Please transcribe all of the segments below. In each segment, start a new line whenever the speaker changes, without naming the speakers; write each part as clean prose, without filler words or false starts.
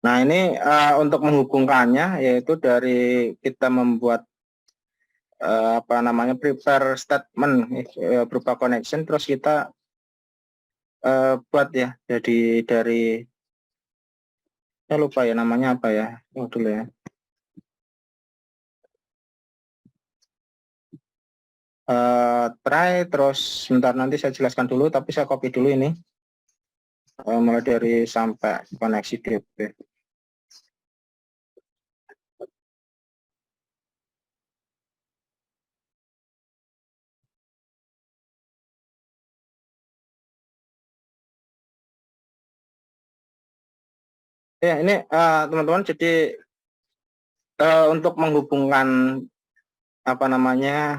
Nah, ini untuk menghubungkannya yaitu dari kita membuat apa namanya prepare statement berupa connection, terus kita buat ya jadi dari saya lupa ya namanya apa ya, dulu ya. Try terus sebentar, nanti saya jelaskan dulu, tapi saya copy dulu ini mulai dari sampai koneksi DB. Ya ini teman-teman, jadi untuk menghubungkan apa namanya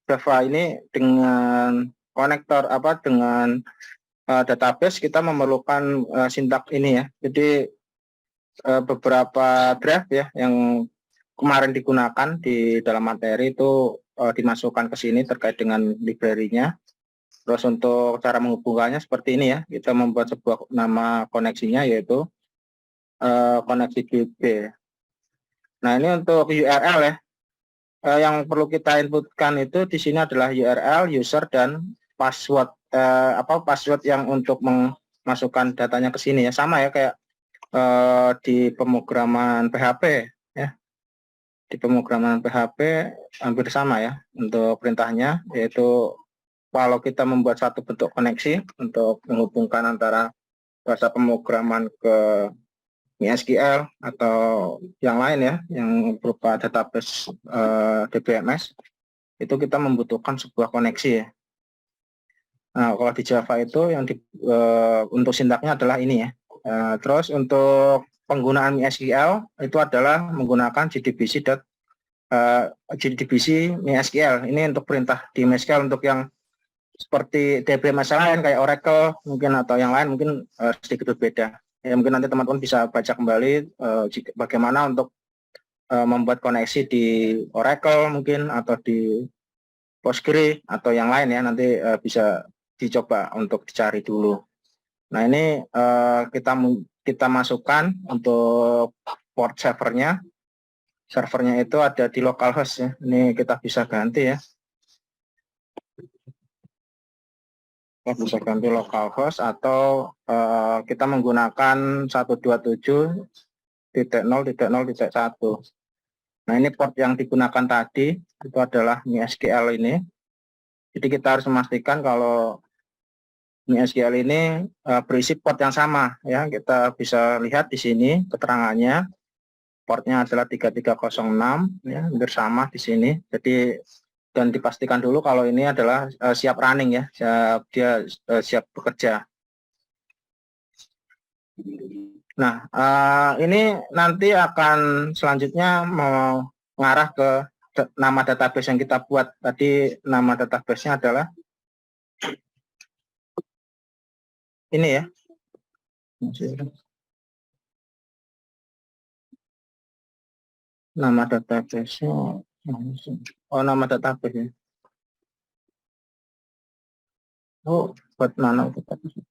Java ini dengan konektor apa dengan database, kita memerlukan sintak ini ya. Jadi beberapa draft ya yang kemarin digunakan di dalam materi itu dimasukkan ke sini terkait dengan library-nya. Terus untuk cara menghubungkannya seperti ini ya, kita membuat sebuah nama koneksinya yaitu koneksi DB. Nah, ini untuk URL ya. Yang perlu kita inputkan itu di sini adalah URL, user, dan password. Password yang untuk memasukkan datanya ke sini ya, sama ya kayak di pemrograman PHP ya. Di pemrograman PHP hampir sama ya untuk perintahnya, yaitu kalau kita membuat satu bentuk koneksi untuk menghubungkan antara bahasa pemrograman ke MySQL atau yang lain ya, yang berupa database DBMS, itu kita membutuhkan sebuah koneksi ya. Nah, kalau di Java itu yang untuk sintaknya adalah ini ya. Terus untuk penggunaan MySQL itu adalah menggunakan JDBC MySQL. Ini untuk perintah di MySQL untuk yang seperti DBMS lain kayak Oracle mungkin atau yang lain mungkin sedikit berbeda. Ya, mungkin nanti teman-teman bisa baca kembali bagaimana untuk membuat koneksi di Oracle mungkin atau di Postgre atau yang lain ya, nanti bisa dicoba untuk dicari dulu. Nah, ini kita masukkan untuk port servernya. Servernya itu ada di localhost ya. Ini kita bisa ganti ya. Kita bisa ganti localhost atau kita menggunakan 127.0.0.1. Nah, ini port yang digunakan tadi itu adalah MySQL ini. Jadi kita harus memastikan kalau MySQL ini berisi port yang sama ya. Kita bisa lihat di sini keterangannya. Portnya adalah 3306 ya, hampir sama di sini. Jadi dan dipastikan dulu kalau ini adalah siap running ya, siap bekerja. Nah, ini nanti akan selanjutnya mengarah ke nama database yang kita buat. Tadi nama database-nya adalah ini ya. Nama database-nya, oh nama database ya. Oh, buat mana database?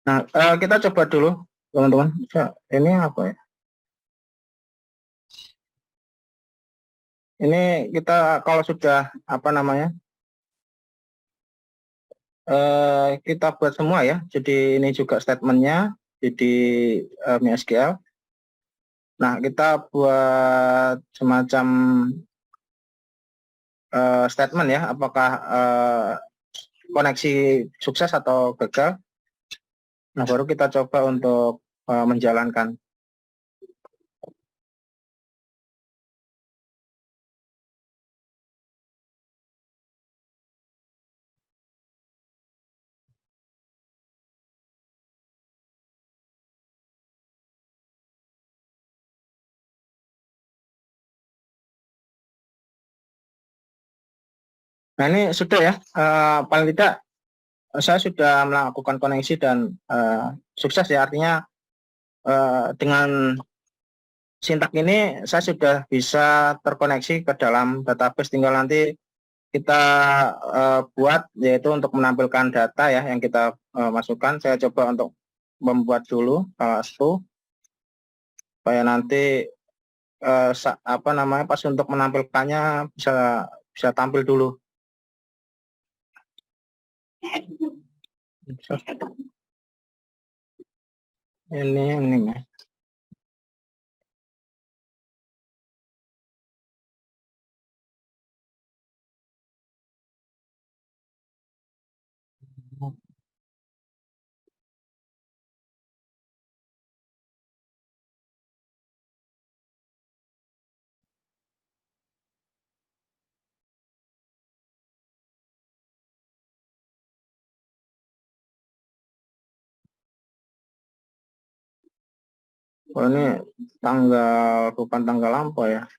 Nah, kita coba dulu teman-teman. Ini apa ya? Ini kita kalau sudah apa namanya kita buat semua ya. Jadi ini juga statementnya jadi MySQL. Nah, kita buat semacam statement ya. Apakah koneksi sukses atau gagal. Nah, baru kita coba untuk menjalankan. Nah ini sudah ya, paling tidak saya sudah melakukan koneksi dan sukses ya, artinya dengan Sintak ini saya sudah bisa terkoneksi ke dalam database, tinggal nanti kita buat yaitu untuk menampilkan data ya yang kita masukkan. Saya coba untuk membuat dulu itu supaya nanti apa namanya pas untuk menampilkannya bisa bisa tampil dulu. Ini ya. Oh, ini tanggal bukan tanggal lampau ya,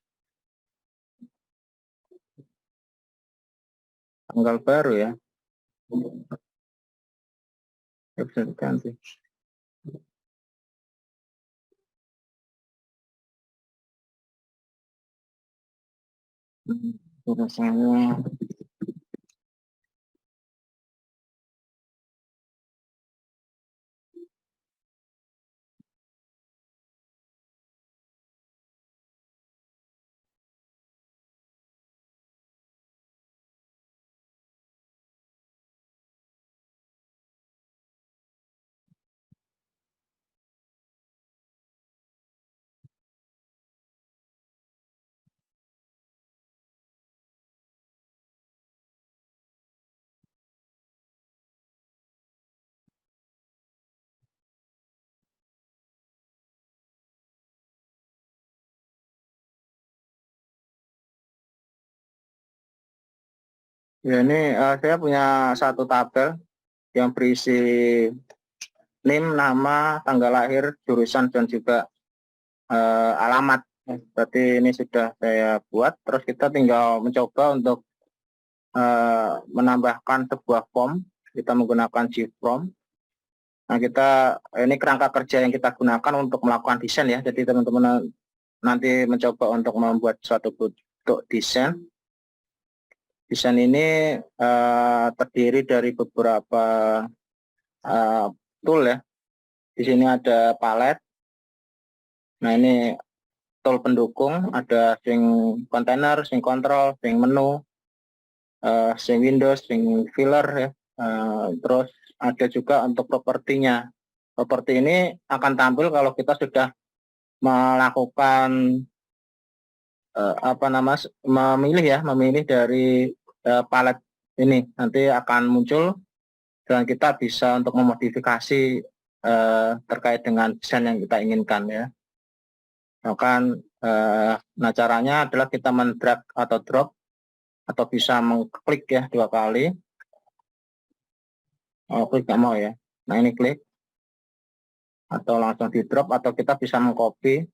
tanggal baru ya, ya bisa diganti. Rasanya ya ini saya punya satu tabel yang berisi NIM, nama, tanggal lahir, jurusan dan juga alamat. Berarti ini sudah saya buat. Terus kita tinggal mencoba untuk menambahkan sebuah form. Kita menggunakan G-Form. Nah, ini kerangka kerja yang kita gunakan untuk melakukan desain ya. Jadi teman-teman nanti mencoba untuk membuat suatu bentuk desain. Desain ini terdiri dari beberapa tool ya. Di sini ada palet. Nah, ini tool pendukung, ada swing container, swing control, swing menu, swing Windows, swing filler ya. Terus ada juga untuk propertinya. Properti ini akan tampil kalau kita sudah melakukan memilih dari palet ini, nanti akan muncul dan kita bisa untuk memodifikasi terkait dengan desain yang kita inginkan ya. Nah, caranya adalah kita mendrag atau drop atau bisa mengklik ya 2 kali. Klik nggak mau ya. Nah, ini klik atau langsung di drop atau kita bisa mengcopy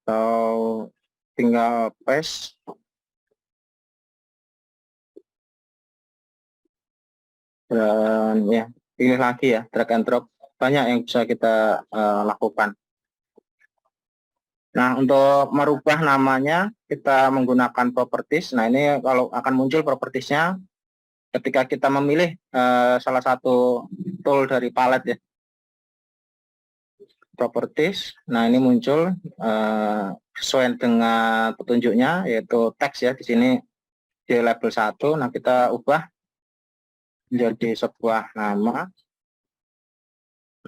atau tinggal paste dan ya pilih lagi ya, drag and drop, banyak yang bisa kita lakukan. Nah, untuk merubah namanya kita menggunakan properties. Nah, ini kalau akan muncul propertiesnya ketika kita memilih salah satu tool dari palet ya, properties. Nah, ini muncul sesuai dengan petunjuknya yaitu teks ya, di sini di label 1. Nah, kita ubah menjadi sebuah nama.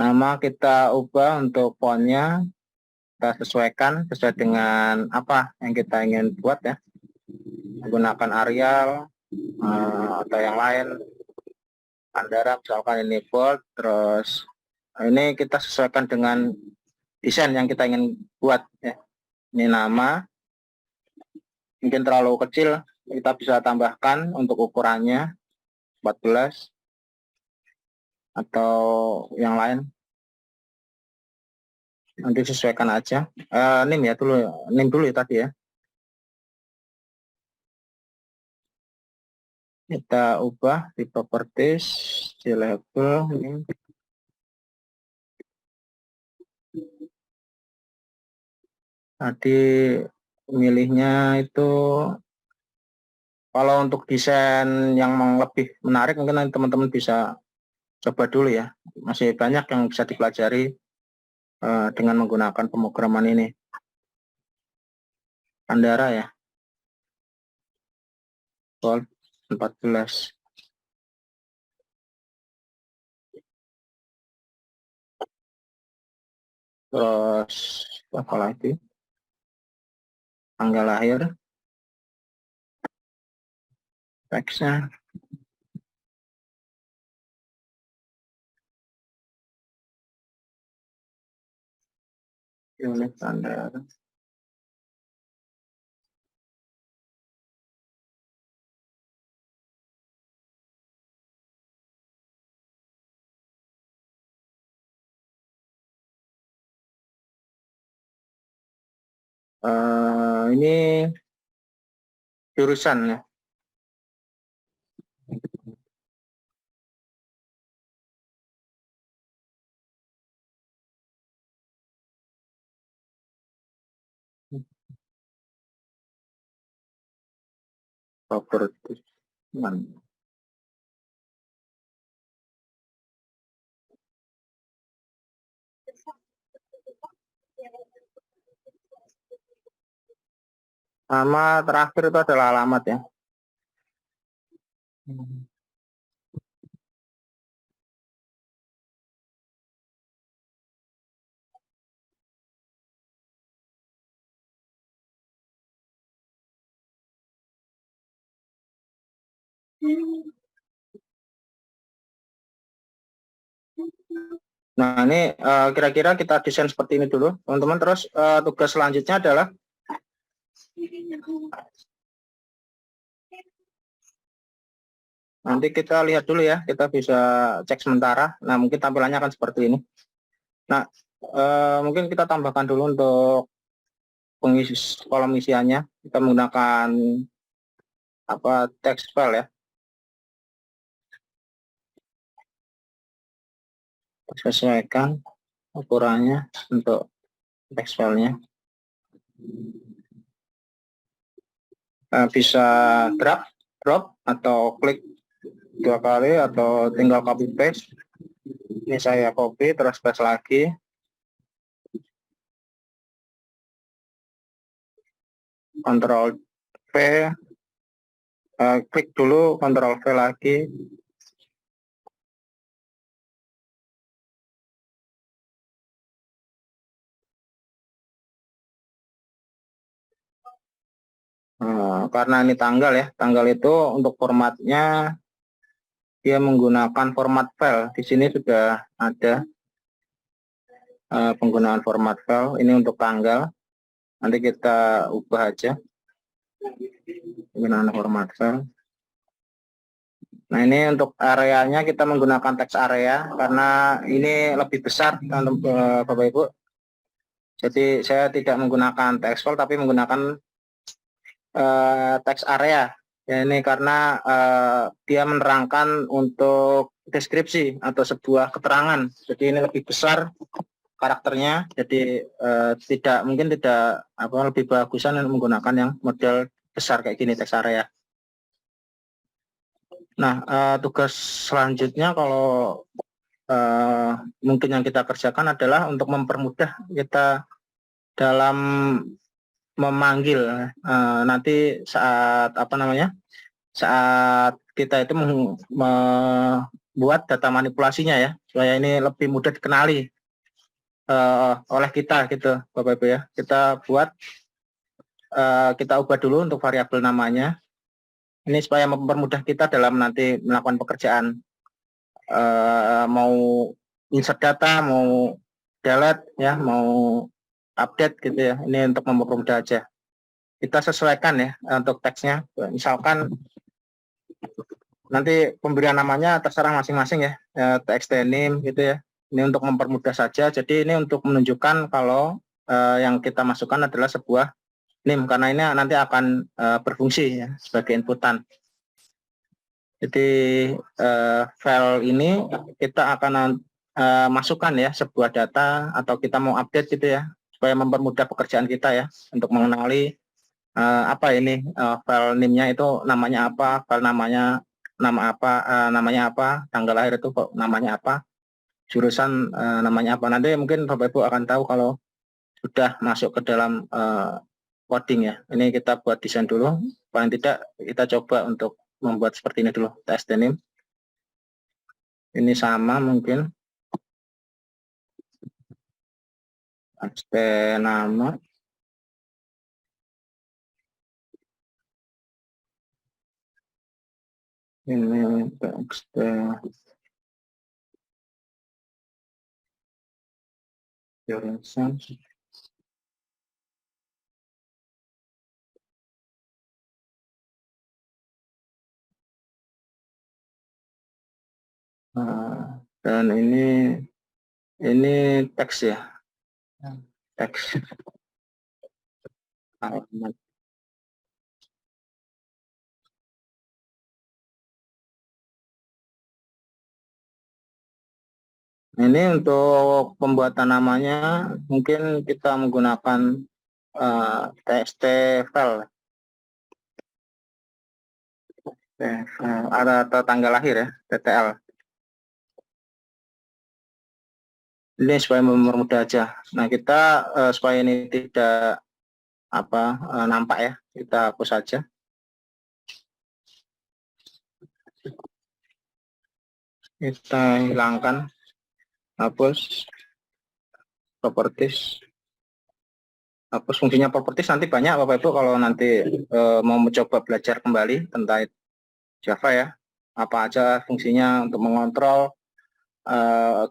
Nama kita ubah untuk fontnya, kita sesuaikan sesuai dengan apa yang kita ingin buat ya. Menggunakan Arial atau yang lain. Andara misalkan ini bold, terus ini kita sesuaikan dengan desain yang kita ingin buat ya. Ini nama, mungkin terlalu kecil, kita bisa tambahkan untuk ukurannya 14 atau yang lain. Nanti sesuaikan aja. Name ya dulu, name dulu ya tadi ya. Kita ubah di properties, di label, name. Tadi milihnya itu kalau untuk desain yang lebih menarik mungkin nanti teman-teman bisa coba dulu ya. Masih banyak yang bisa dipelajari dengan menggunakan pemrograman ini. Andara ya. Volt 14. Terus apa lagi? Tanggal lahir. Teksnya. Unit standar. Ini jurusan ya. Properti. Nama terakhir itu adalah alamat ya. Nah ini kira-kira kita desain seperti ini dulu teman-teman. Terus tugas selanjutnya adalah nanti kita lihat dulu ya, kita bisa cek sementara. Nah mungkin tampilannya akan seperti ini. Nah mungkin kita tambahkan dulu untuk pengisi kolom isiannya. Kita menggunakan text file ya. Sesuaikan ukurannya untuk text filenya. Bisa drop atau klik 2 kali atau tinggal copy paste. Ini saya copy terus paste lagi. Ctrl V, klik dulu, Ctrl V lagi. Karena ini tanggal ya, tanggal itu untuk formatnya dia menggunakan format file. Di sini sudah ada penggunaan format file. Ini untuk tanggal. Nanti kita ubah aja penggunaan format file. Nah ini untuk areanya kita menggunakan teks area karena ini lebih besar untuk Bapak Ibu. Jadi saya tidak menggunakan teks file tapi menggunakan teks area. Ya, ini karena dia menerangkan untuk deskripsi atau sebuah keterangan. Jadi ini lebih besar karakternya. Jadi tidak lebih bagusan menggunakan yang model besar kayak gini teks area. Nah tugas selanjutnya kalau mungkin yang kita kerjakan adalah untuk mempermudah kita dalam memanggil nanti saat saat kita itu membuat data manipulasinya ya, supaya ini lebih mudah dikenali oleh kita gitu Bapak Ibu ya. Kita buat kita ubah dulu untuk variabel namanya. Ini supaya mempermudah kita dalam nanti melakukan pekerjaan mau insert data, mau delete ya, mau update gitu ya. Ini untuk mempermudah aja. Kita sesuaikan ya untuk teksnya. Misalkan nanti pemberian namanya terserah masing-masing ya, text name gitu ya. Ini untuk mempermudah saja. Jadi ini untuk menunjukkan kalau yang kita masukkan adalah sebuah NIM, karena ini nanti akan berfungsi ya sebagai inputan. Jadi file ini kita akan masukkan ya sebuah data atau kita mau update gitu ya, supaya mempermudah pekerjaan kita ya untuk mengenali apa ini file NIM-nya itu namanya apa, file namanya namanya apa, tanggal lahir itu namanya apa, jurusan namanya apa. Nanti mungkin Bapak Ibu akan tahu kalau sudah masuk ke dalam coding ya. Ini kita buat desain dulu. Paling tidak kita coba untuk membuat seperti ini dulu. Test name. Ini sama mungkin. Test nama. Ini txt. Jurusan. Dan ini teks ya, teks. Ini untuk pembuatan namanya mungkin kita menggunakan txt file. Ada tanggal lahir ya, TTL. Ini supaya mempermudah aja. Nah kita supaya ini tidak nampak ya, kita hapus saja. Kita hilangkan, hapus properties. Hapus fungsinya properties, nanti banyak Bapak Ibu kalau nanti mau mencoba belajar kembali tentang Java ya. Apa aja fungsinya untuk mengontrol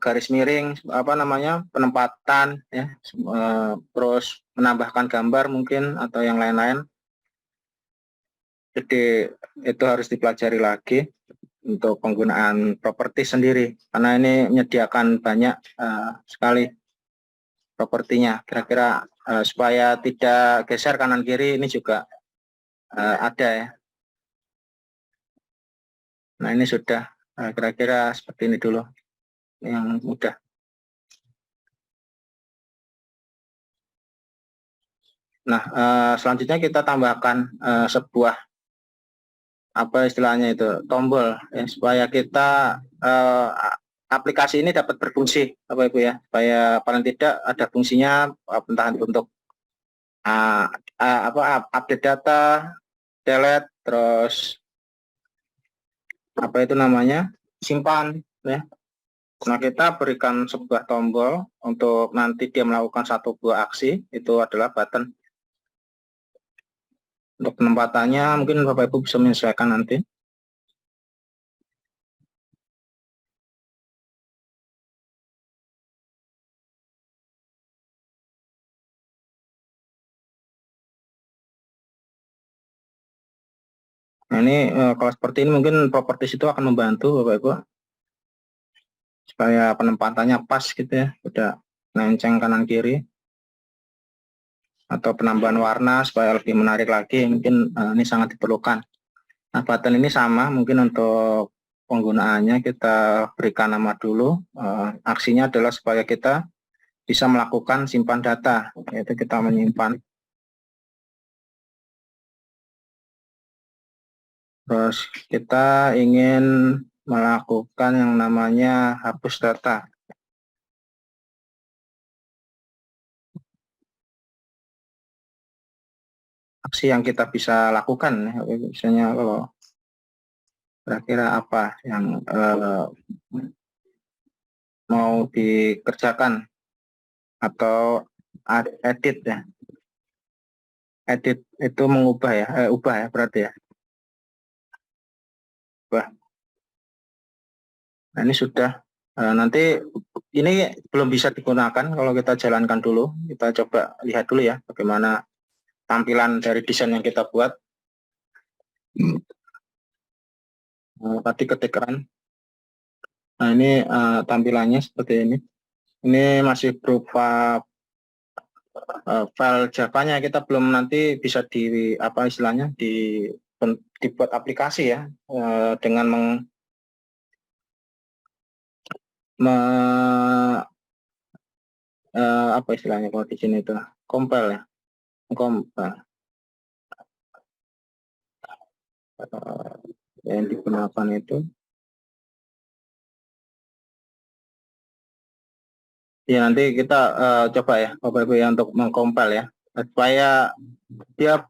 garis miring, penempatan ya, terus menambahkan gambar mungkin atau yang lain-lain. Jadi itu harus dipelajari lagi untuk penggunaan properti sendiri, karena ini menyediakan banyak sekali propertinya. Kira-kira supaya tidak geser kanan kiri ini juga ada ya. Nah ini sudah kira-kira seperti ini dulu yang mudah. Nah selanjutnya kita tambahkan sebuah istilahnya itu tombol ya, supaya kita aplikasi ini dapat berfungsi Bapak Ibu ya, supaya paling tidak ada fungsinya entah untuk update data, delete, terus simpan ya. Nah kita berikan sebuah tombol untuk nanti dia melakukan satu buah aksi, itu adalah button. Untuk penempatannya mungkin Bapak Ibu bisa menyesuaikan nanti. Nah ini kalau seperti ini mungkin properties itu akan membantu Bapak Ibu supaya penempatannya pas gitu ya, tidak lenceng kanan kiri, atau penambahan warna supaya lebih menarik lagi, mungkin ini sangat diperlukan. Nah button ini sama, mungkin untuk penggunaannya kita berikan nama dulu. Aksinya adalah supaya kita bisa melakukan simpan data, yaitu kita menyimpan. Terus kita ingin melakukan yang namanya hapus data. Aksi yang kita bisa lakukan, misalnya kalau kira-kira apa yang mau dikerjakan, atau edit ya. Edit itu mengubah ya, ubah ya berarti ya. Ubah. Nah ini sudah. Nanti ini belum bisa digunakan kalau kita jalankan dulu. Kita coba lihat dulu ya bagaimana tampilan dari desain yang kita buat. Tadi ketik run. Nah ini tampilannya seperti ini. Ini masih berupa file Java-nya, kita belum nanti bisa di apa istilahnya dibuat aplikasi ya, dengan me, apa istilahnya kalau di sini itu compile ya, compile yang digunakan itu. Ya nanti kita coba ya Bapak Ibu ya untuk mengcompile ya, supaya dia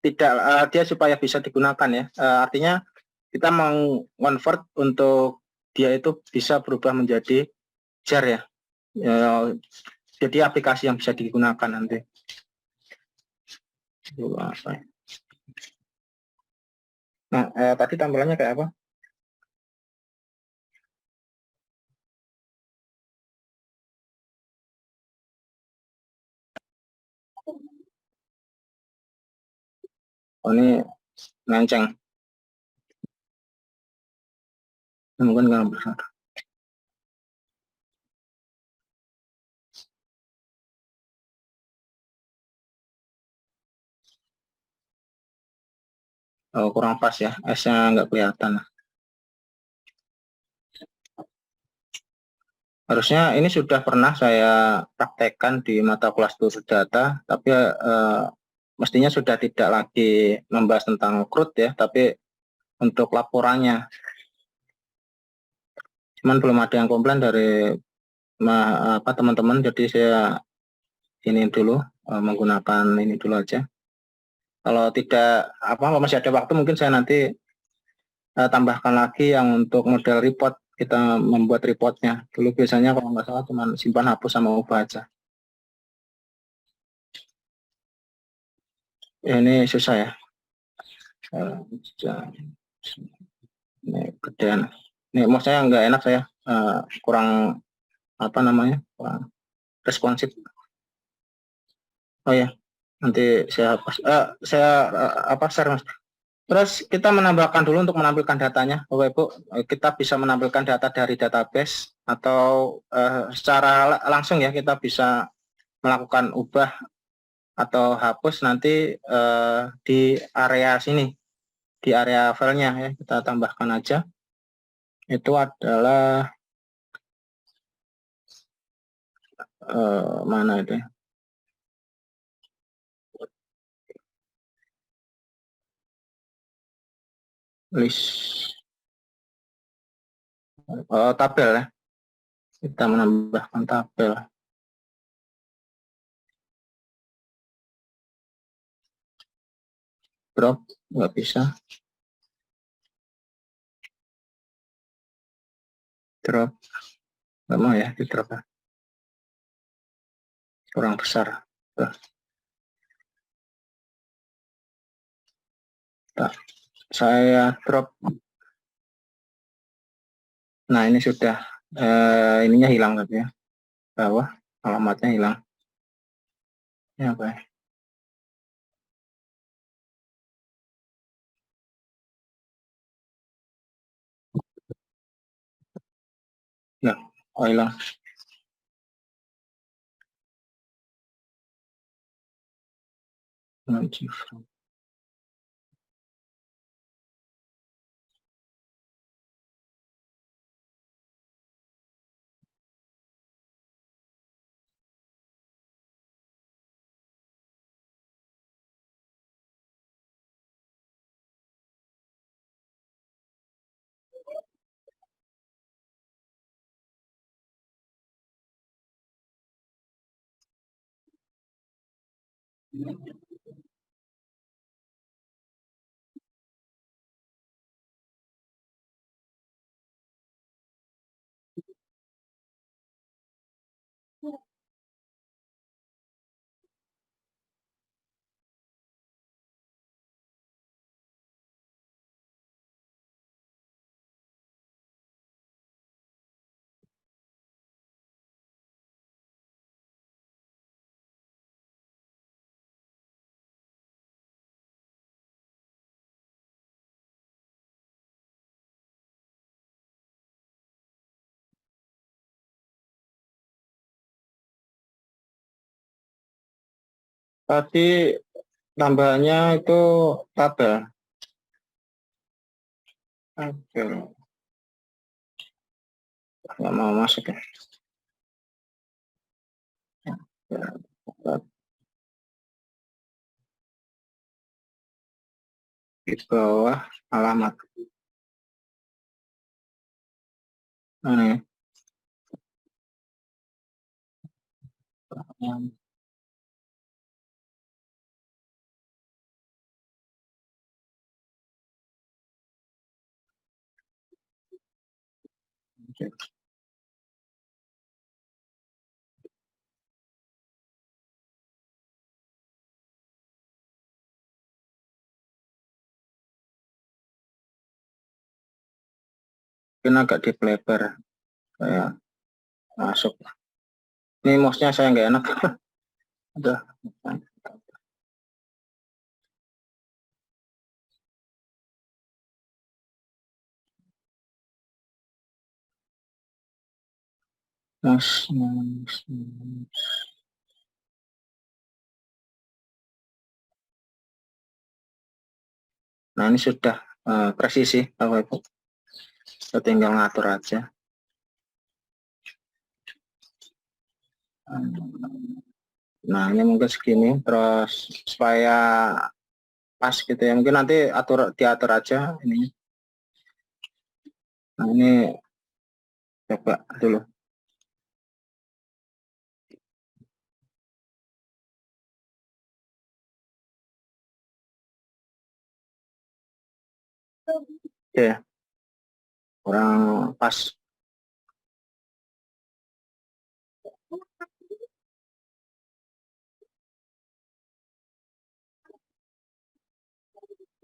tidak dia supaya bisa digunakan ya. Artinya kita meng-convert untuk dia itu bisa berubah menjadi jar ya. Jadi aplikasi yang bisa digunakan nanti. Nah, tadi tampilannya kayak apa? Oh, ini menceng. Mungkin nggak besar. Oh, kurang pas ya. S-nya nggak kelihatan. Harusnya ini sudah pernah saya praktekkan di mata kelas tutur data, tapi mestinya sudah tidak lagi membahas tentang CRUD ya, tapi untuk laporannya. Cuman belum ada yang komplain dari apa teman-teman, jadi saya ini dulu menggunakan ini dulu aja. Kalau tidak apa masih ada waktu, mungkin saya nanti tambahkan lagi yang untuk model report. Kita membuat reportnya. Dulu biasanya kalau nggak salah cuma simpan, hapus, sama ubah aja. Ini susah ya. Ini gedean. Ini maksudnya nggak enak, saya kurang apa namanya, kurang responsif. Oh ya, nanti saya hapus. Saya apa share mas. Terus kita menambahkan dulu untuk menampilkan datanya, Bapak Ibu. Kita bisa menampilkan data dari database atau secara langsung ya, kita bisa melakukan ubah atau hapus nanti di area sini, di area filenya ya, kita tambahkan aja. Itu adalah mana itu ya? List tabel ya. Kita menambahkan tabel. Drop nggak bisa. Drop nggak mau ya, di drop ya. Kurang besar. Nah, saya drop. Nah ini sudah ininya hilang tapi ya, bawah alamatnya hilang. Ini apa ya? Nah, oh hilang. Tadi tambahannya itu tabel. Oke, nggak mau masuk ya. Di bawah alamat. Nah, ini. Mungkin agak dipelebar kayak masuk. Ini mouse-nya saya nggak enak. Udah. Nah, ini sudah presisi Bapak Ibu. Kita tinggal ngatur aja. Nah, ini mungkin segini, terus supaya pas gitu ya. Mungkin nanti diatur aja ini. Nah, ini coba dulu. Oke, kurang pas.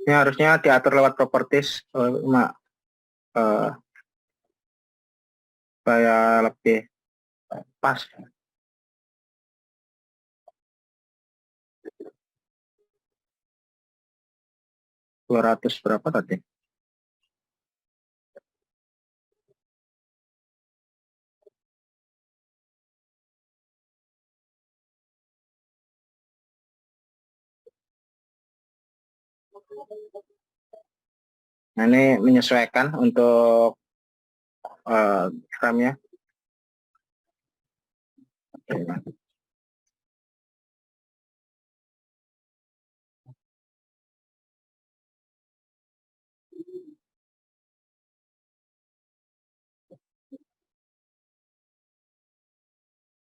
Ini harusnya diatur lewat properties, supaya lebih pas. 200 berapa tadi? Nah, ini menyesuaikan untuk RAM-nya.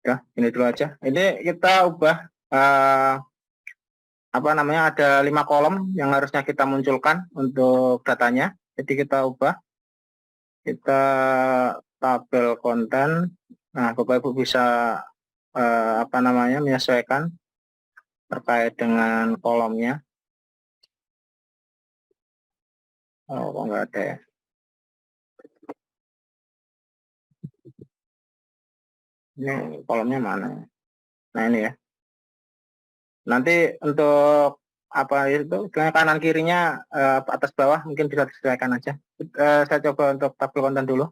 Ya, ini dulu aja. Ini kita ubah apa namanya, ada 5 kolom yang harusnya kita munculkan untuk datanya. Jadi kita ubah, kita tabel konten. Nah, Bapak Ibu bisa apa namanya, menyesuaikan terkait dengan kolomnya. Oh, kok nggak ada ya? Ini kolomnya mana? Nah, ini ya. Nanti untuk apa itu, kanan kirinya atas bawah mungkin bisa disesuaikan aja. Saya coba untuk tabel konten dulu.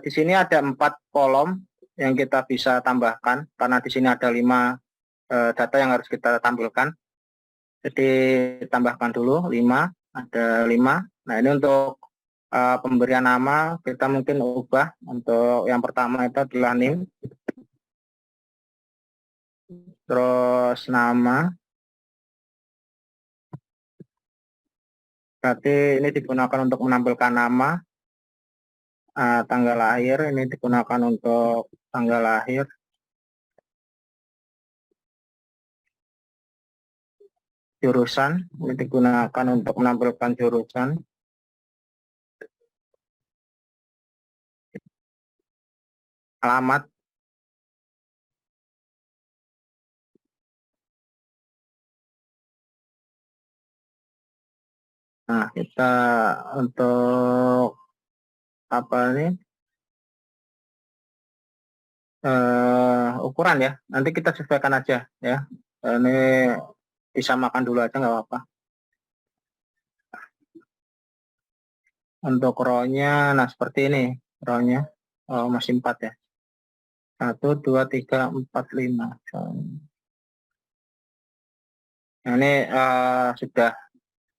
Di sini ada 4 kolom yang kita bisa tambahkan karena di sini ada 5 data yang harus kita tampilkan. Jadi tambahkan dulu 5, ada 5. Nah, ini untuk pemberian nama kita mungkin ubah. Untuk yang pertama itu adalah name, terus nama. Berarti ini digunakan untuk menampilkan nama. Tanggal lahir ini digunakan untuk tanggal lahir. Jurusan ini digunakan untuk menampilkan jurusan. Alamat, nah kita untuk apa ini ukuran ya, nanti kita sesuaikan aja ya. Ini disamakan dulu aja nggak apa-apa. Untuk row-nya, nah seperti ini row-nya. Oh, masih 4 ya. 1, 2, 3, 4, 5. Nah, ini sudah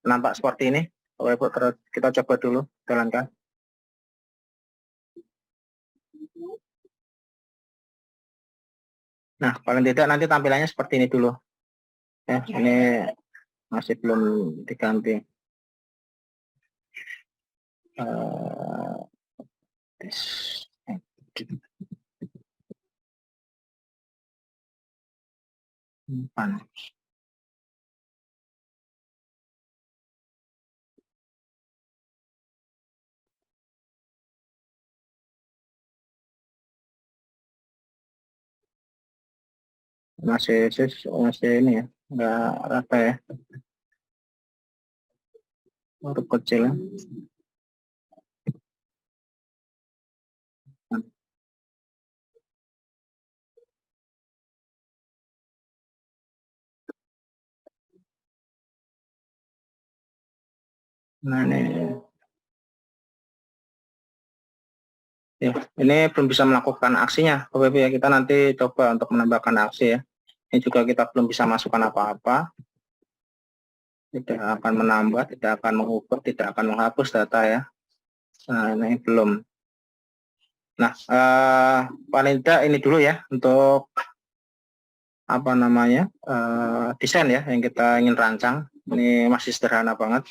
nampak seperti ini. Bapak Ibu, kita coba dulu jalankan. Nah, paling tidak nanti tampilannya seperti ini dulu. Ya, ini masih belum diganti. Masih ini ya, nggak apa ya, huruf kecil ya. Nah ini belum bisa melakukan aksinya, Bapak Ibu ya. Kita nanti coba untuk menambahkan aksi ya. Ini juga kita belum bisa masukkan apa-apa. Tidak akan menambah, tidak akan mengubah, tidak akan menghapus data ya. Nah ini belum. Nah paling tidak ini dulu ya untuk apa namanya desain ya yang kita ingin rancang. Ini masih sederhana banget.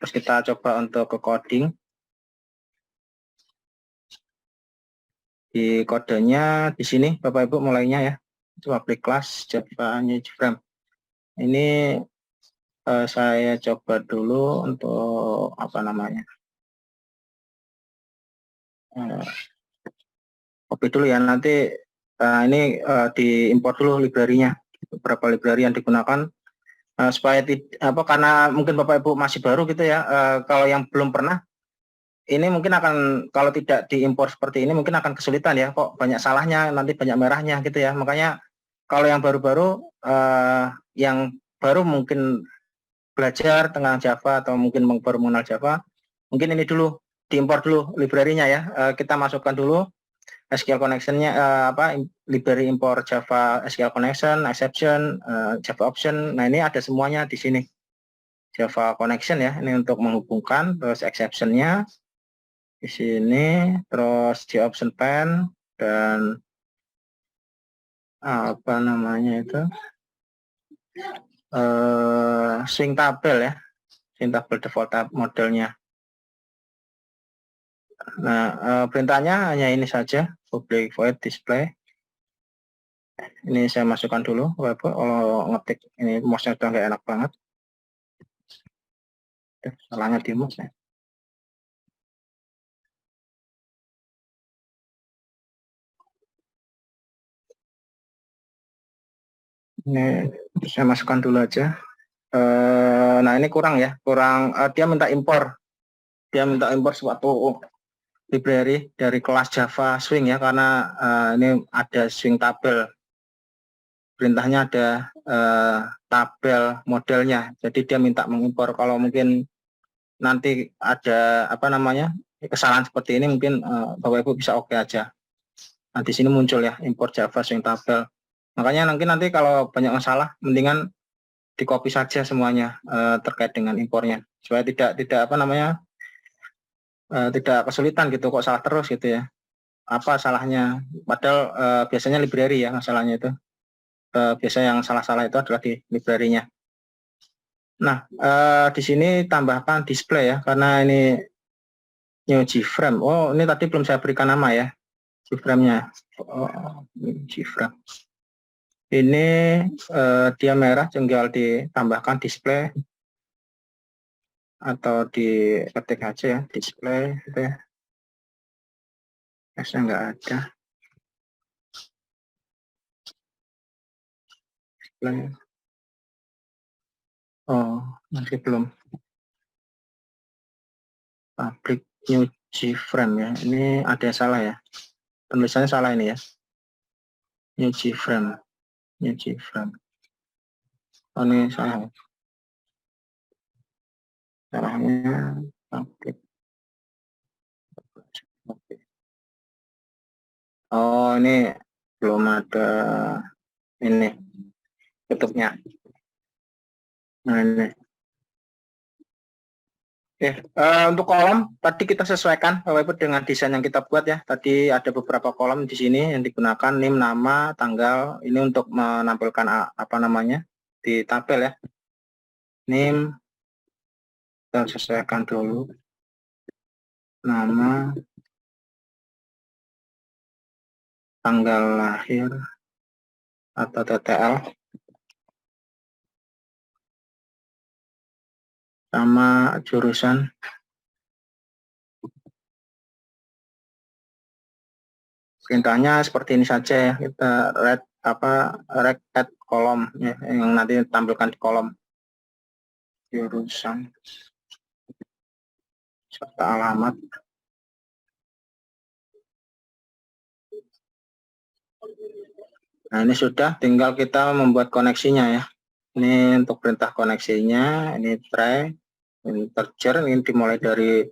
Terus kita coba untuk ke coding. Di kodenya di sini Bapak Ibu mulainya ya. Public class Java Frame. Ini saya coba dulu untuk apa namanya. Copy dulu ya, nanti ini diimport dulu library-nya. Beberapa library yang digunakan supaya karena mungkin Bapak Ibu masih baru gitu ya. Kalau yang belum pernah ini mungkin akan, kalau tidak diimpor seperti ini mungkin akan kesulitan ya, kok banyak salahnya, nanti banyak merahnya gitu ya. Makanya kalau yang baru-baru yang baru mungkin belajar tentang Java atau mungkin baru mengenal Java, mungkin ini dulu diimpor dulu library-nya ya. Kita masukkan dulu SQL connection-nya, library import Java SQL connection, exception, Java option. Nah ini ada semuanya di sini. Java connection ya, ini untuk menghubungkan, terus exception-nya di sini, terus di option pen, dan apa namanya itu swing tabel ya, swing tabel default modelnya. Nah perintahnya hanya ini saja, public void display. Ini saya masukkan dulu, kalau ngetik ini mouse-nya udah nggak enak banget. Salahnya di mouse ya. Ini saya masukkan dulu aja. Nah ini kurang ya, dia minta impor suatu library dari kelas Java Swing ya, karena ini ada swing tabel, perintahnya ada tabel modelnya, jadi dia minta mengimpor. Kalau mungkin nanti ada apa namanya kesalahan seperti ini, mungkin Bapak Ibu bisa oke aja. Nah di sini muncul ya import Java swing tabel. Makanya nanti kalau banyak masalah, mendingan di copy saja semuanya terkait dengan impornya, supaya tidak apa namanya tidak kesulitan gitu, kok salah terus gitu ya, apa salahnya, padahal biasanya library ya masalahnya itu, biasa yang salah-salah itu adalah di library-nya. Nah di sini tambahkan display ya, karena ini new Gframe. Oh ini tadi belum saya berikan nama ya, Gframe-nya. Gframe ini dia merah, tinggal ditambahkan display atau diketik aja ya, display gitu ya. S-nya nggak ada. Display. Oh, masih belum. Public new Gframe ya. Ini ada yang salah ya. Penulisannya salah ini ya. New Gframe. New Gframe. Oh, ini salah. Salahnya public. Oh, ini belum ada ini tutupnya. Nah, ini. Oke, untuk kolom tadi kita sesuaikan Bapak Ibu dengan desain yang kita buat ya. Tadi ada beberapa kolom di sini yang digunakan NIM, nama, tanggal. Ini untuk menampilkan apa namanya di tabel ya. NIM kita sesuaikan dulu. Nama, tanggal lahir atau TTL, sama jurusan. Perintahnya seperti ini saja ya, kita rect add kolom ya, yang nanti tampilkan di kolom jurusan serta alamat. Nah, ini sudah, tinggal kita membuat koneksinya ya. Ini untuk perintah koneksinya, ini try, integer, ini dimulai dari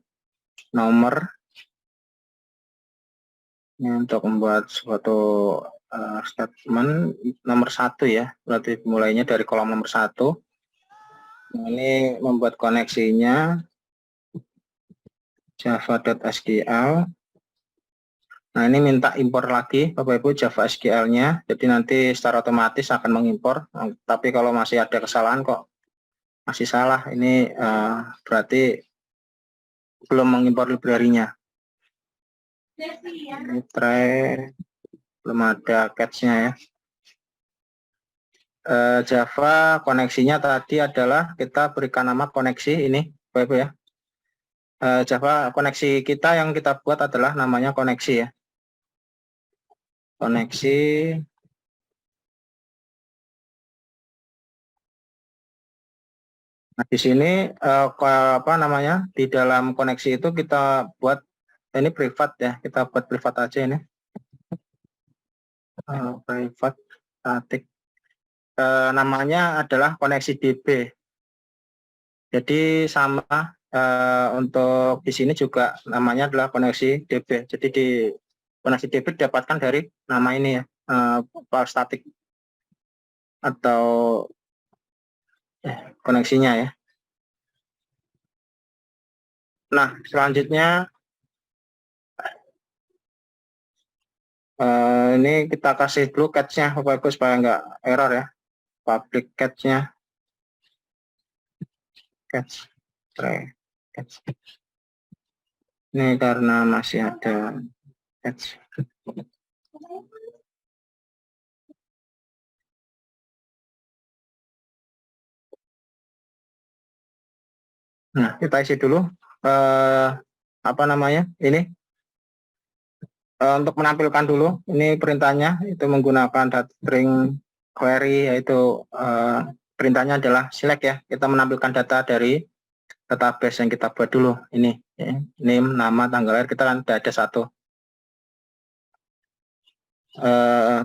nomor. Ini untuk membuat suatu statement nomor 1 ya, berarti mulainya dari kolom nomor 1. Nah, ini membuat koneksinya java.sql. Nah, ini minta impor lagi Bapak Ibu Java SQL-nya, jadi nanti secara otomatis akan mengimpor. Tapi kalau masih ada kesalahan kok masih salah, ini berarti belum mengimpor library-nya. Ini try, belum ada catch-nya ya. Java koneksinya tadi adalah kita berikan nama koneksi ini Bapak Ibu ya. Java koneksi kita yang kita buat adalah namanya koneksi ya. Koneksi. Nah, di sini apa namanya? Di dalam koneksi itu kita buat ini privat ya. Kita buat privat aja ini. Privat static. Namanya adalah koneksi DB. Jadi sama untuk di sini juga namanya adalah koneksi DB. Jadi di koneksi DB didapatkan dari nama ini ya, file static atau koneksinya ya. Nah, selanjutnya ini kita kasih dulu catch-nya Bapak Ibu supaya nggak error ya. Public catch-nya. Catch. Catch. Ini karena masih ada catch. Nah, kita isi dulu apa namanya ini untuk menampilkan dulu ini perintahnya itu menggunakan string query, yaitu perintahnya adalah select ya. Kita menampilkan data dari database yang kita buat dulu ini ya. Name, nama, tanggal lahir kita kan sudah ada satu.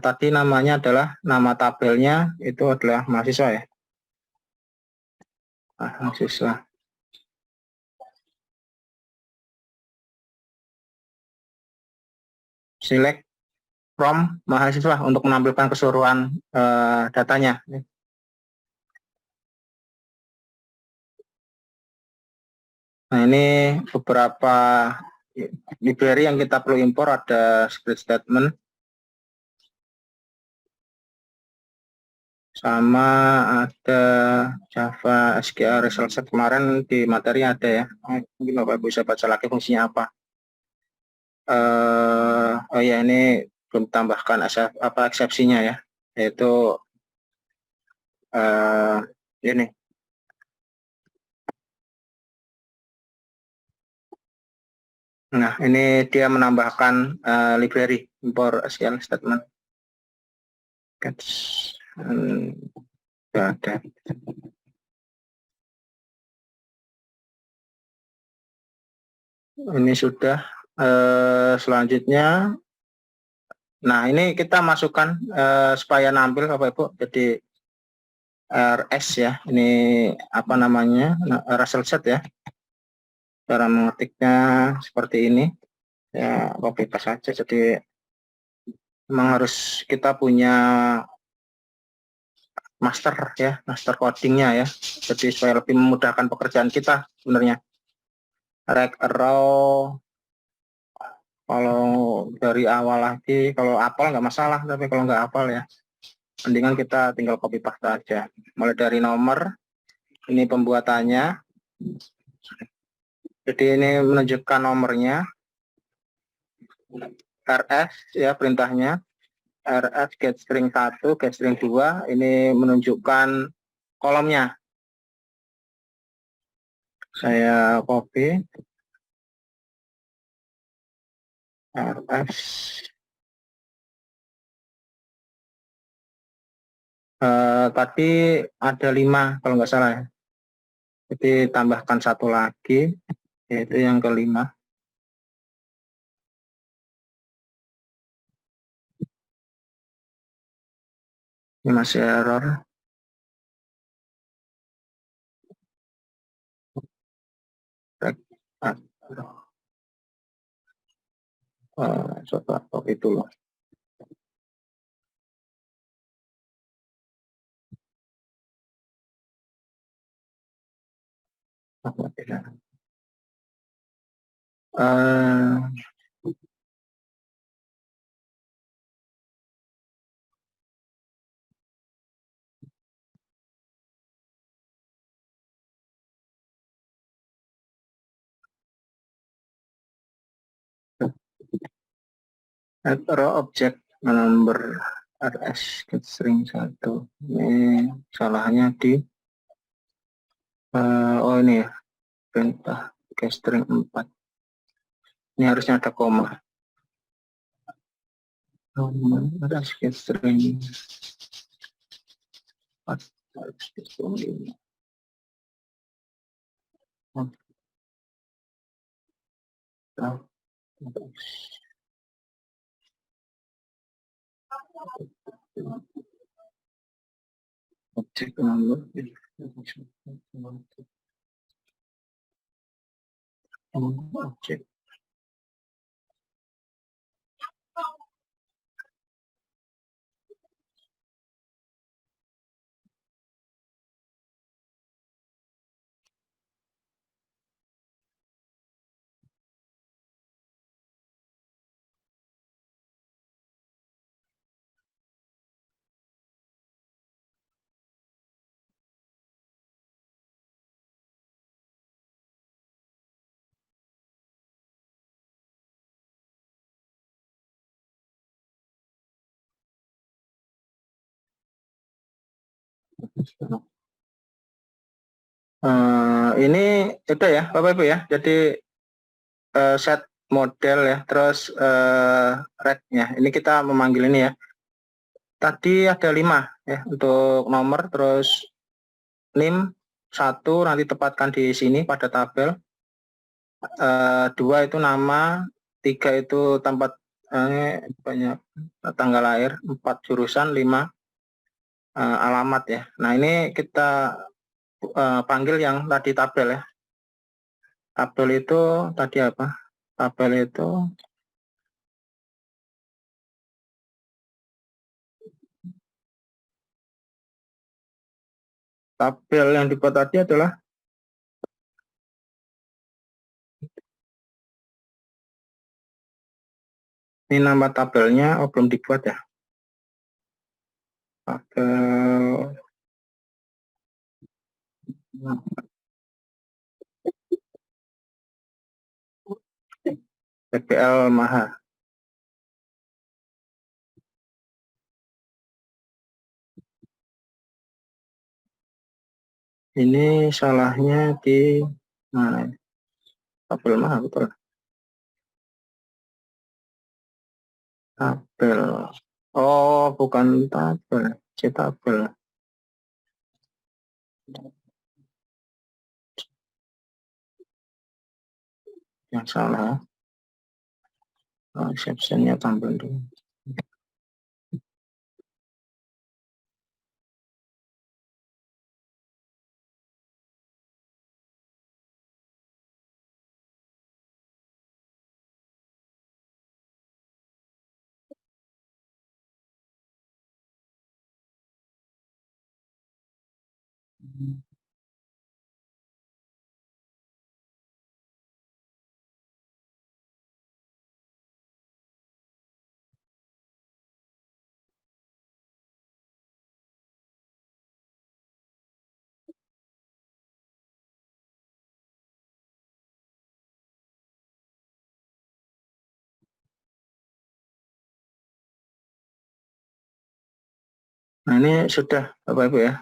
Tadi namanya adalah nama tabelnya itu adalah mahasiswa ya. Mahasiswa. Select from mahasiswa untuk menampilkan keseluruhan datanya. Nah, ini beberapa library yang kita perlu impor, ada split statement sama ada Java SQL result set, kemarin di materi ada ya. Mungkin Bapak bisa baca lagi fungsinya apa. Oh ya, ini belum tambahkan apa eksepsinya ya, yaitu ini. Nah, ini dia menambahkan library impor SQL statement. Ada. Ini sudah. Selanjutnya, nah ini kita masukkan supaya nampil Bapak Ibu. Jadi RS ya, ini apa namanya, result set ya. Cara mengetiknya seperti ini ya, bebas saja. Jadi memang harus kita punya master ya, master codingnya ya. Jadi supaya lebih memudahkan pekerjaan kita sebenarnya. Rect row kalau dari awal lagi, kalau apal nggak masalah, tapi kalau nggak apal ya, mendingan kita tinggal copy paste aja. Mulai dari nomor, ini pembuatannya. Jadi ini menunjukkan nomornya, rs ya perintahnya, rs get string 1, get string 2, ini menunjukkan kolomnya. Saya copy, rs tadi ada 5 kalau nggak salah ya. Jadi tambahkan satu lagi, yaitu yang kelima. Ini masih error. Coba itu loh. Row object number rs get string 1. Ini salahnya di oh ini ya, perintah get string 4. Ini harusnya ada koma. Rs get string 4 harus get string 5. Object number object. Ini itu ya Bapak Ibu ya. Jadi set model ya, terus rate-nya. Ini kita memanggil ini ya. Tadi ada 5 ya untuk nomor, terus name 1 nanti tempatkan di sini pada tabel. 2 itu nama, 3 itu tempat banyak tanggal lahir, 4 jurusan, 5 alamat ya. Nah ini kita panggil yang tadi tabel ya. Tabel itu tadi apa? Tabel itu tabel yang dibuat tadi adalah ini nama tabelnya. Oh belum dibuat ya. Tabel PPL Maha. Ini salahnya di mana? Tabel Maha betul. Tabel. Oh bukan tabel, tabel. Yang salah. Exceptionnya tampil dulu. Nah, ini sudah Bapak Ibu ya.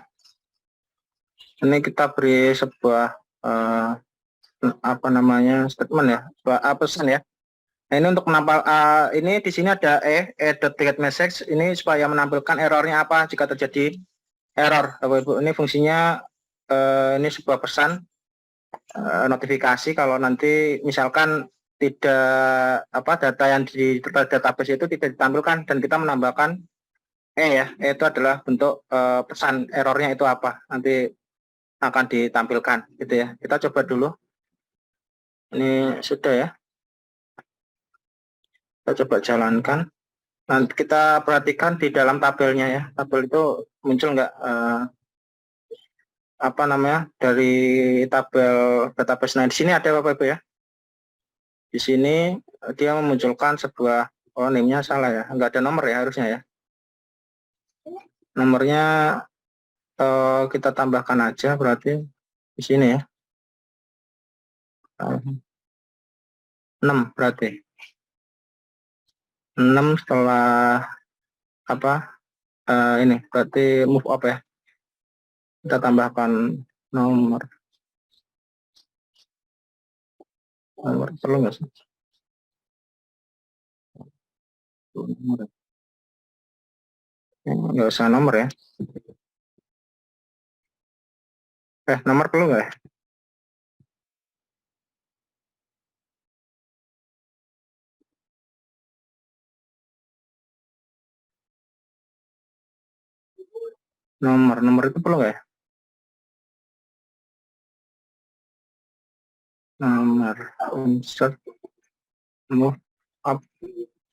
Ini kita beri sebuah apa namanya statement ya, pesan ya. Nah, ini untuk menampal ini di sini ada get message ini supaya menampilkan errornya apa jika terjadi error Bapak Ibu. Ini fungsinya ini sebuah pesan notifikasi kalau nanti misalkan tidak data yang di database itu tidak ditampilkan dan kita menambahkan ya itu adalah bentuk pesan errornya itu apa nanti akan ditampilkan gitu ya. Kita coba dulu. Ini sudah ya. Kita coba jalankan. Nanti kita perhatikan di dalam tabelnya ya. Tabel itu muncul nggak apa namanya dari tabel database. Nah di sini ada Bapak Ibu ya. Di sini dia memunculkan sebuah name-nya salah ya. Nggak ada nomor ya harusnya ya. Nomornya kita tambahkan aja berarti di sini ya. 6 berarti. 6 setelah apa ini berarti move up ya. Kita tambahkan nomor perlu nggak sih? Nomor. Nggak usah nomor ya. Nomor perlu nggak ya? Nomor itu perlu nggak ya? Nomor insert move up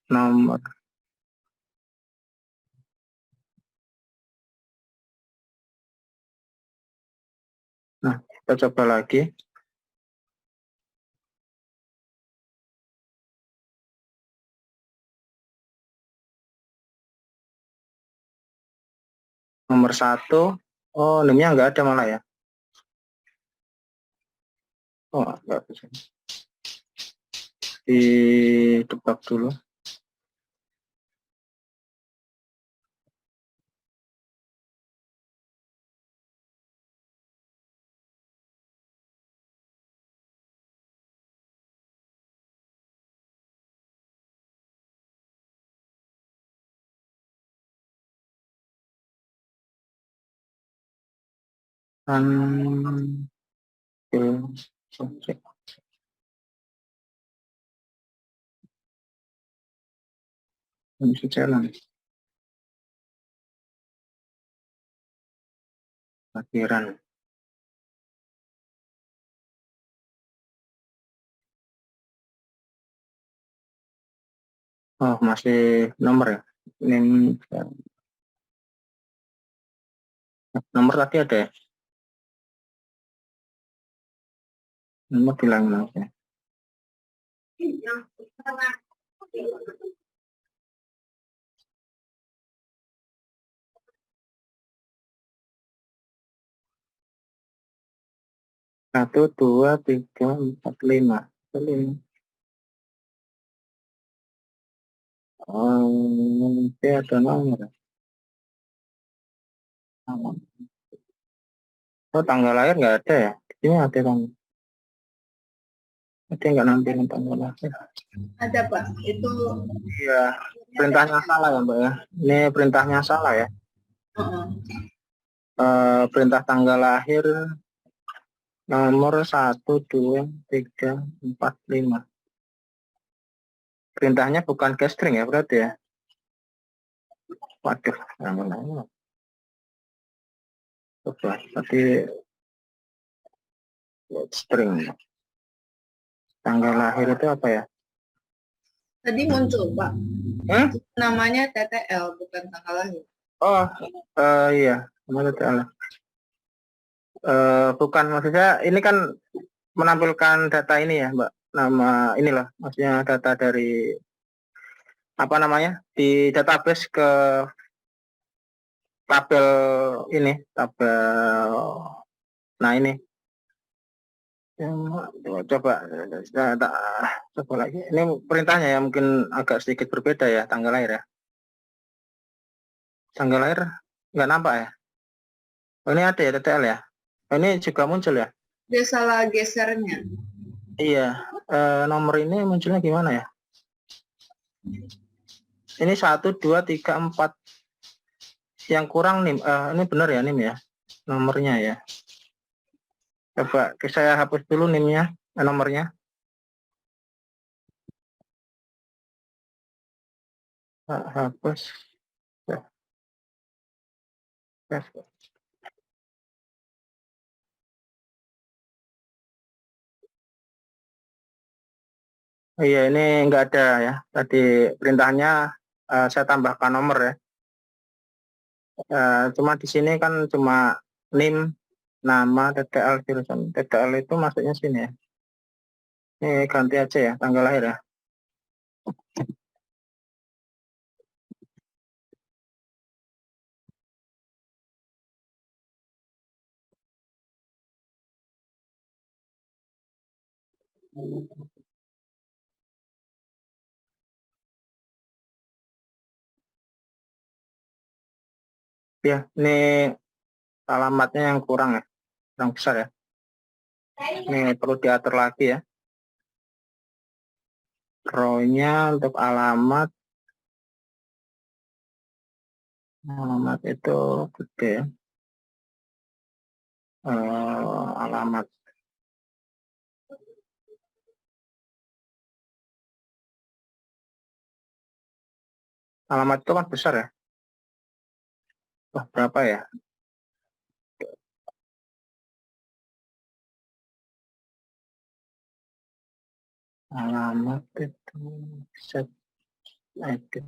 nomor. Nah, kita coba lagi. Nomor 1. Oh, name-nya nggak ada malah ya. Oh, nggak bisa. Ditebak dulu. Bisa jalan. Parkiran. Oh, masih nomor ya. Ini nomor tadi ada ya. Nomor bilang aja. Satu, dua, tiga, empat, lima. Oh, ini ada nomor. Oh, tanggal lahir nggak ada ya? Ini ada tanggal. Ada nggak nampilin tanggal lahir?
Ada Pak, itu
Iya, perintahnya salah ya Mbak ya. Ini perintahnya salah ya. Perintah tanggal lahir nomor 1, 2, 3, 4, 5. Perintahnya bukan string ya berarti ya. Waduh, tanggal lahir. Coba, tadi string. Tanggal lahir itu apa ya?
tadi muncul Pak. Namanya TTL, bukan tanggal lahir.
Oh, iya, nama TTL. Bukan, maksudnya ini kan menampilkan data ini ya, Mbak. Nama inilah, maksudnya data dari apa namanya di database ke tabel ini, tabel. Nah ini yang coba coba lagi. Ini perintahnya ya mungkin agak sedikit berbeda ya, tanggal lahir ya. Tanggal lahir nggak nampak ya? Oh, ini ada ya TTL ya? Oh, ini juga muncul ya?
Dia salah gesernya.
Iya, nomor ini munculnya gimana ya? Ini 1, 2, 3, 4. Yang kurang NIM. Ini benar ya NIM ya? Nomornya ya. Coba saya hapus dulu NIM-nya, nomornya. Hapus. Ya. Iya, ini enggak ada ya. Tadi perintahnya saya tambahkan nomor ya. Cuma di sini kan cuma NIM, nama, TTL, jurusan. TTL itu masuknya sini ya. Ini ganti aja ya, tanggal lahir ya. Ya, ini alamatnya yang kurang ya, kurang besar ya. Ini perlu diatur lagi ya. Row-nya untuk alamat itu gede ya. Alamat itu kan besar ya. Wah, berapa ya? Alamat itu set edit.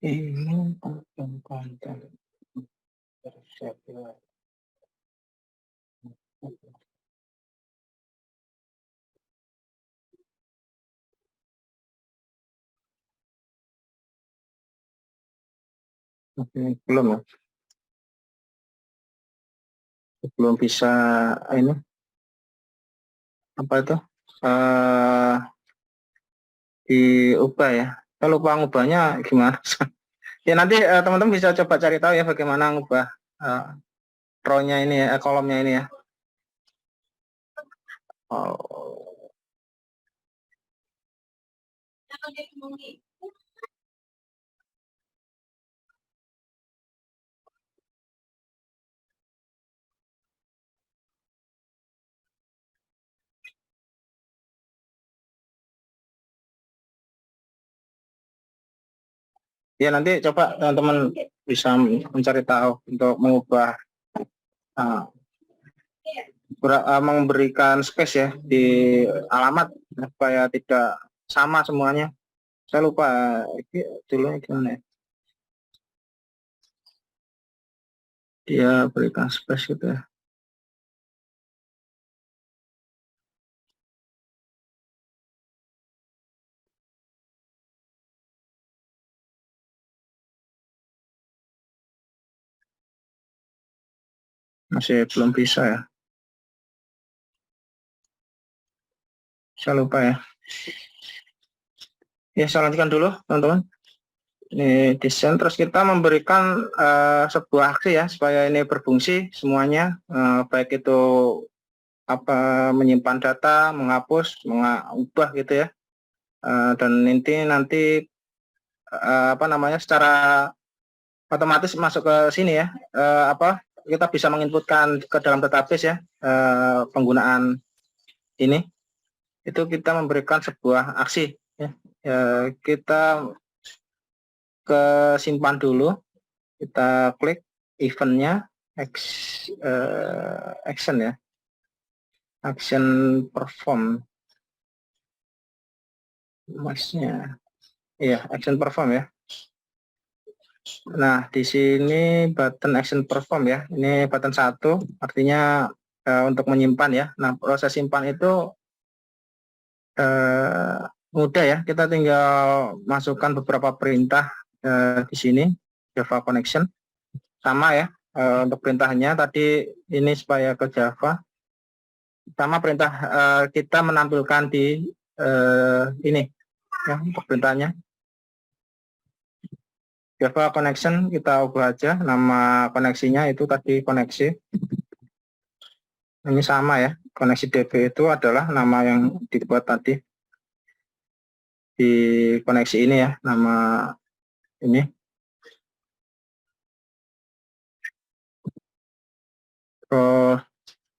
Ini open konten. Belum ya. Belum bisa ini apa itu diubah ya. Saya lupa ngubahnya gimana. Ya nanti teman-teman bisa coba cari tahu ya bagaimana ngubah row-nya ini ya, kolomnya ini ya. Oh. Ya nanti coba teman-teman bisa mencari tahu untuk mengubah memberikan space ya di alamat supaya tidak sama semuanya. Saya lupa dulu gimana ya. Dia berikan space gitu ya. Masih belum bisa ya. Saya lupa ya. Ya, saya lanjutkan dulu teman-teman. Ini desain, terus kita memberikan sebuah aksi ya supaya ini berfungsi semuanya, baik itu apa menyimpan data, menghapus, mengubah gitu ya. Dan nanti apa namanya secara otomatis masuk ke sini ya. Kita bisa menginputkan ke dalam database ya, penggunaan ini. Itu kita memberikan sebuah aksi ya. Kita ke simpan dulu, kita klik eventnya, action ya, action perform, masnya, iya action perform ya. Nah di sini button action perform ya, ini button 1, artinya untuk menyimpan ya. Nah proses simpan itu mudah ya, kita tinggal masukkan beberapa perintah di sini, Java connection sama ya. Untuk perintahnya tadi ini supaya ke Java, sama perintah kita menampilkan di ini ya, untuk perintahnya Java connection, kita ubah aja nama koneksinya itu tadi koneksi, ini sama ya, koneksi DB itu adalah nama yang dibuat tadi di koneksi ini ya, nama ini. Terus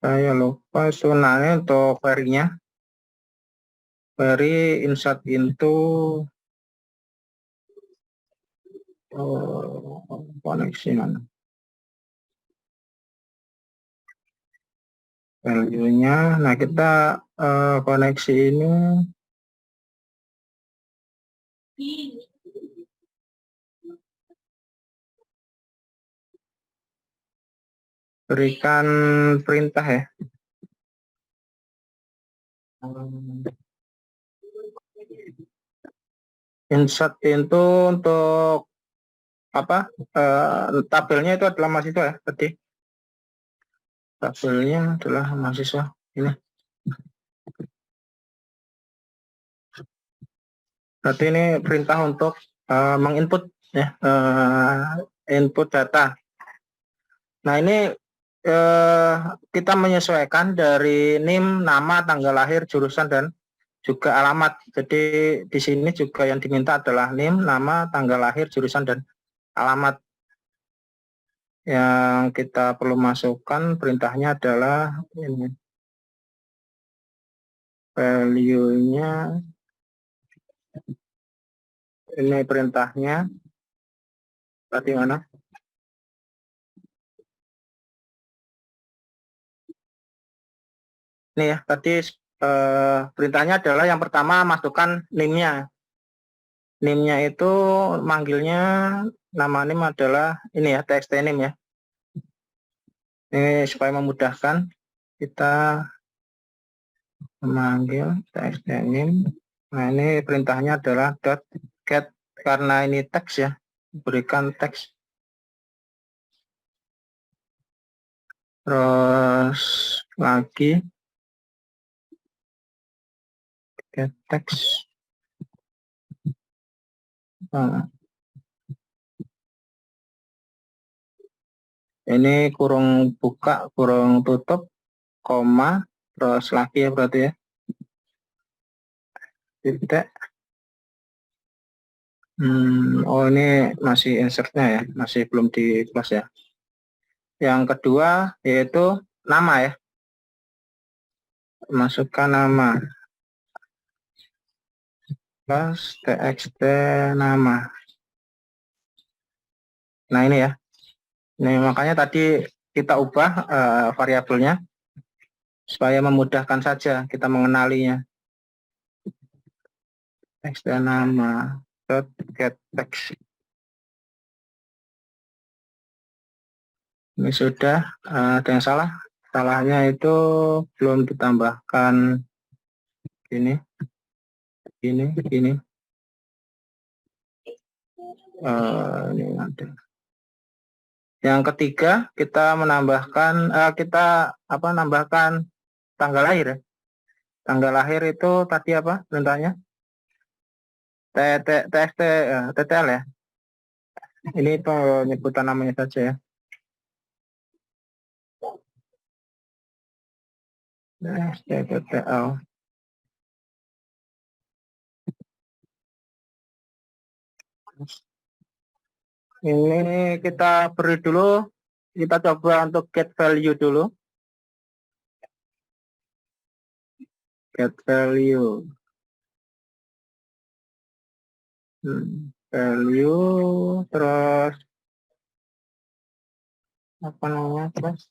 saya lupa itu namanya untuk query-nya, query insert into koneksi mana, value-nya. Nah kita koneksi ini berikan perintah ya. Insert itu untuk apa? Tabelnya itu adalah mahasiswa ya tadi. Tabelnya adalah mahasiswa ini. Berarti ini perintah untuk menginput ya, input data. Nah ini kita menyesuaikan dari NIM, nama, tanggal lahir, jurusan, dan juga alamat. Jadi di sini juga yang diminta adalah NIM, nama, tanggal lahir, jurusan, dan alamat. Yang kita perlu masukkan perintahnya adalah ini, value-nya, ini perintahnya tadi mana? Ini ya, tadi perintahnya adalah yang pertama masukkan NIM-nya. NIM-nya itu manggilnya, nama NIM adalah ini ya, txt NIM ya. Ini supaya memudahkan kita memanggil txt NIM. Nah ini perintahnya adalah .get, karena ini teks ya, berikan teks. Terus lagi get teks. Nah, ini kurung buka, kurung tutup, koma, terus lagi ya berarti ya, titik. Oh ini masih insertnya ya, masih belum di close ya. Yang kedua yaitu nama ya, masukkan nama, plus txt nama. Nah ini ya, ini makanya tadi kita ubah variabelnya supaya memudahkan saja kita mengenalinya. Txt nama .get text. Ini sudah, ada yang salah. Salahnya itu belum ditambahkan ini ini ada. Yang ketiga kita menambahkan nambahkan tanggal lahir ya. Tanggal lahir itu tadi apa perintahnya? TXT TTL ya. Ini penyebutan namanya saja ya. TXT TTL. Ini kita beri dulu, kita coba untuk get value dulu. Get value. Value, terus apa namanya, terus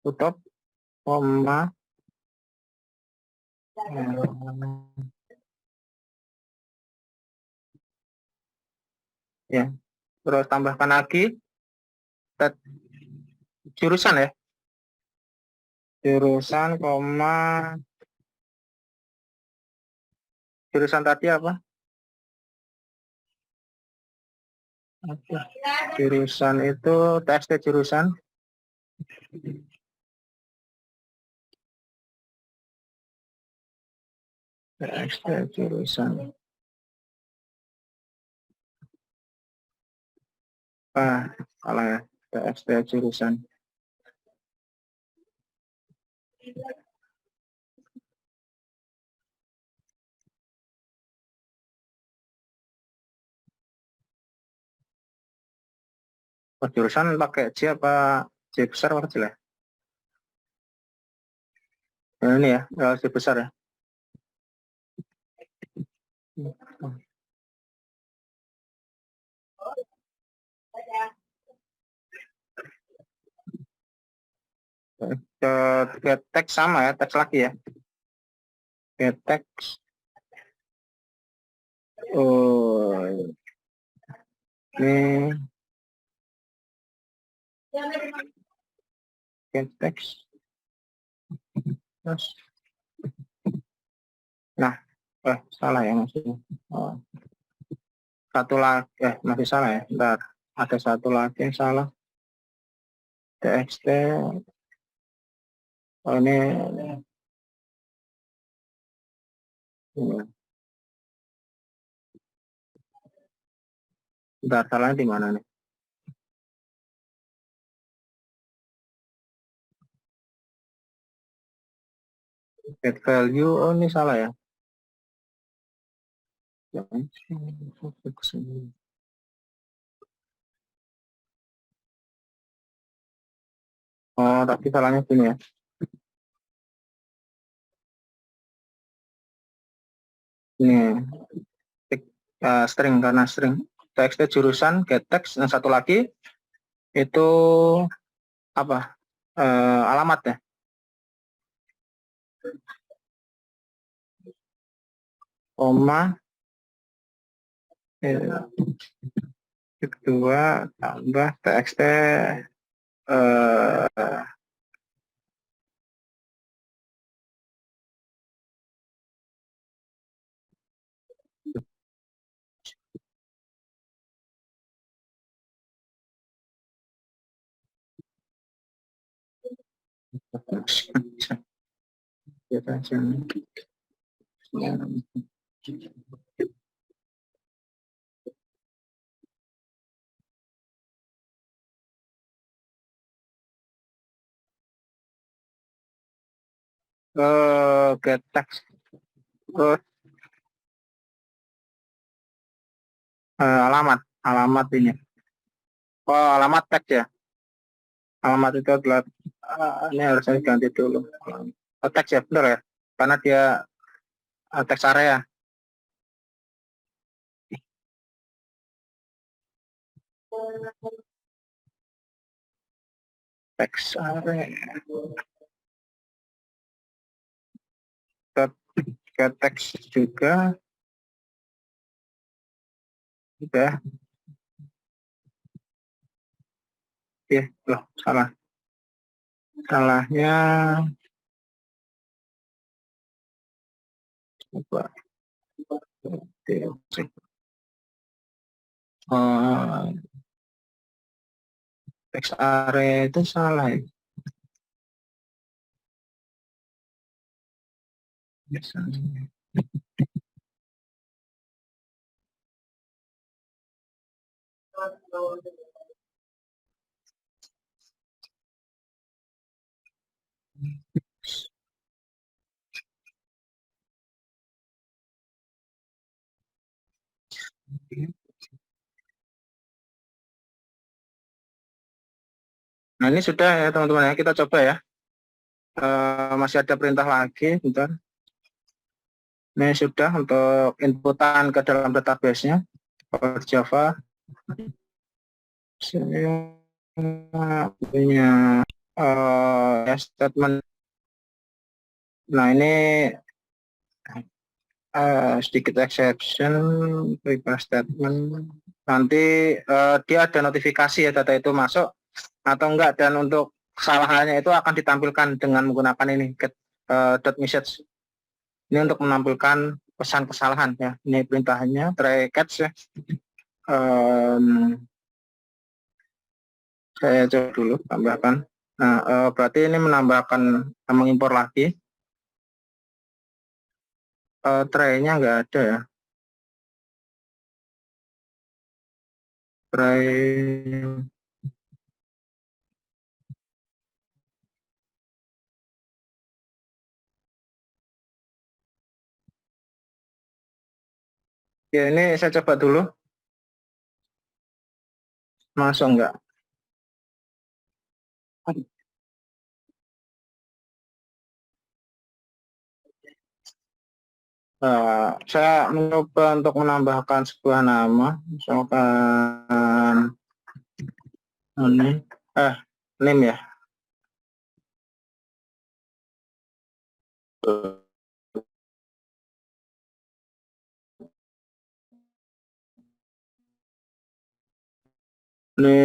tutup, koma, ya, terus tambahkan lagi jurusan ya, jurusan, koma, jurusan tadi apa? Jurusan itu TXT jurusan. TXT jurusan. Salah ya. TXT jurusan. Jurusan pakai J apa J besar apa kecil ya? Ini ya, J besar ya. Ke teks sama ya, teks lagi ya. Ke teks. Oh, ini ke teks. Terus, nah, salah ya maksudnya. Oh, satu lagi, masih salah ya. Bentar, ada satu lagi yang salah. TXT. Oh, ini. Bentar, salahnya di mana nih? Get value, oh ini salah ya. Oh, tapi salahnya sini ya. Ini string, karena string. TXT jurusan, get text, yang satu lagi itu apa? Alamat ya. Koma, kedua tambah TXT get text, terus alamat ini. Oh, alamat teks ya. Alamat itu adalah ini harus saya ganti dulu. Teks ya, benar ya, karena dia teks area. Teks area. Ke teks juga udah. Loh, salah. Salahnya coba. Teks area itu salah ya. Biasanya. Nah, ini sudah ya teman-teman ya, kita coba ya. Masih ada perintah lagi, bentar. Ini sudah untuk inputan ke dalam database-nya for Java. Saya punya statement. Nah, ini sedikit exception, prepare statement. Nanti dia ada notifikasi ya data itu masuk atau enggak, dan untuk kesalahannya itu akan ditampilkan dengan menggunakan ini get dot message. Ini untuk menampilkan pesan kesalahan ya. Ini perintahnya try catch ya. Saya coba dulu tambahkan. Nah, berarti ini menambahkan mengimpor lagi. Tray-nya nggak ada ya. Tray ya, ini saya coba dulu. Masuk nggak? Saya mencoba untuk menambahkan sebuah nama, misalkan ini, name ya. Ini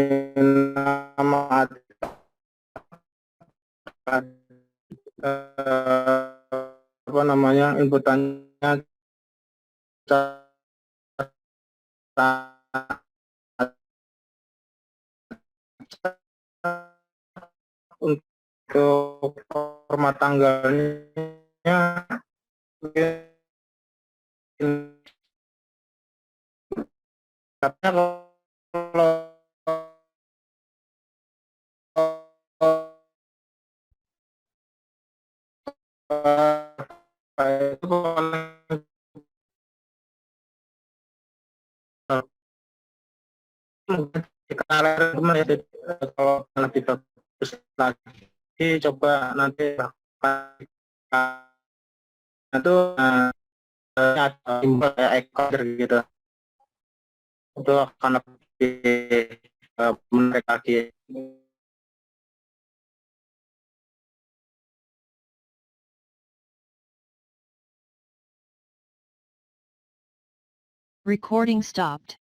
nama apa namanya, inputannya untuk format tanggalnya kalau itu mungkin teman ya, jadi, kalau lebih bagus lagi coba nanti itu ada simbol ekor gitu, itu akan lebih menarik lagi.
Recording stopped.